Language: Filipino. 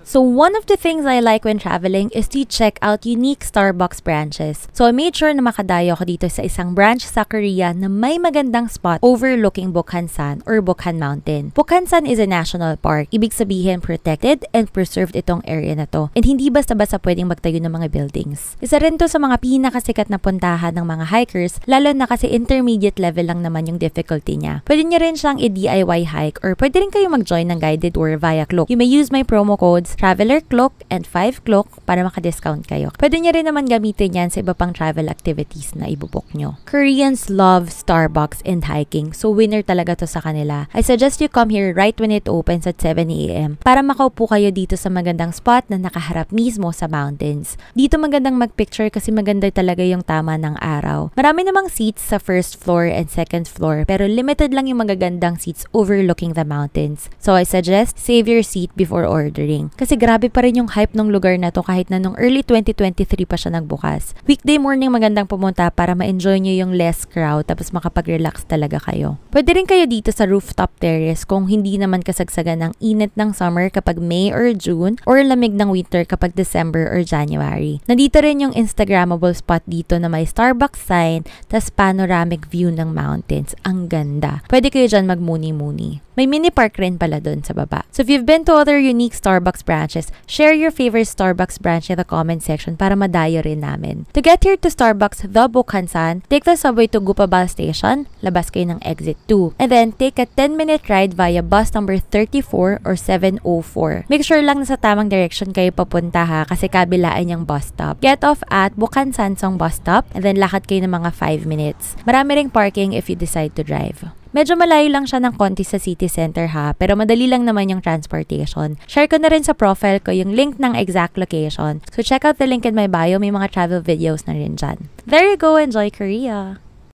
So one of the things I like when traveling is to check out unique Starbucks branches. So I made sure na makadayo ako dito sa isang branch sa Korea na may magandang spot overlooking Bukhansan or Bukhan Mountain. Bukhansan is a national park. Ibig sabihin protected and preserved itong area na to. And hindi basta-basta pwedeng magtayo ng mga buildings. Isa rin to sa mga pinakasikat na puntahan ng mga hikers, lalo na kasi intermediate level lang naman yung difficulty niya. Pwede niyo rin siyang i-DIY hike or pwede rin kayo mag-join ng guided tour via Klook. You may use my promo codes Traveler Klook and 5 Klook para maka-discount kayo. Pwede niyo rin naman gamitin yan sa iba pang travel activities na ibubok nyo. Koreans love Starbucks and hiking, so winner talaga to sa kanila. I suggest you come here right when it opens at 7 AM para makaupo kayo dito sa magandang spot na nakaharap mismo sa mountains. Dito magandang mag-picture kasi maganda talaga yung tama ng araw. Marami namang seats sa first floor and second floor pero limited lang yung magagandang seats overlooking the mountains. So I suggest save your seat before ordering. Kasi grabe pa rin yung hype ng lugar na to kahit na nung early 2023 pa siya nagbukas. Weekday morning magandang pumunta para ma-enjoy nyo yung less crowd tapos makapag-relax talaga kayo. Pwede rin kayo dito sa rooftop terrace kung hindi naman kasagsagan ng init ng summer kapag May or June or lamig ng winter kapag December or January. Nandito rin yung Instagrammable spot dito na may Starbucks sign tas panoramic view ng mountains. Ang ganda. Pwede kayo dyan magmuni-muni. May mini park rin pala dun sa baba. So if you've been to other unique Starbucks branches, share your favorite Starbucks branch in the comment section para madayo rin namin. To get here to Starbucks The Bukhansan, take the subway to Gupabal Station, labas kayo ng exit 2, and then take a 10-minute ride via bus number 34 or 704. Make sure lang na sa tamang direction kayo papunta ha kasi kabilaan yung bus stop. Get off at Bukhansan Song bus stop and then lakad kayo ng mga 5 minutes. Marami ring parking if you decide to drive. Medyo malayo lang siya ng konti sa city center ha, pero madali lang naman yung transportation. Share ko na rin sa profile ko yung link ng exact location. So check out the link in my bio, may mga travel videos na rin dyan. There you go, enjoy Korea!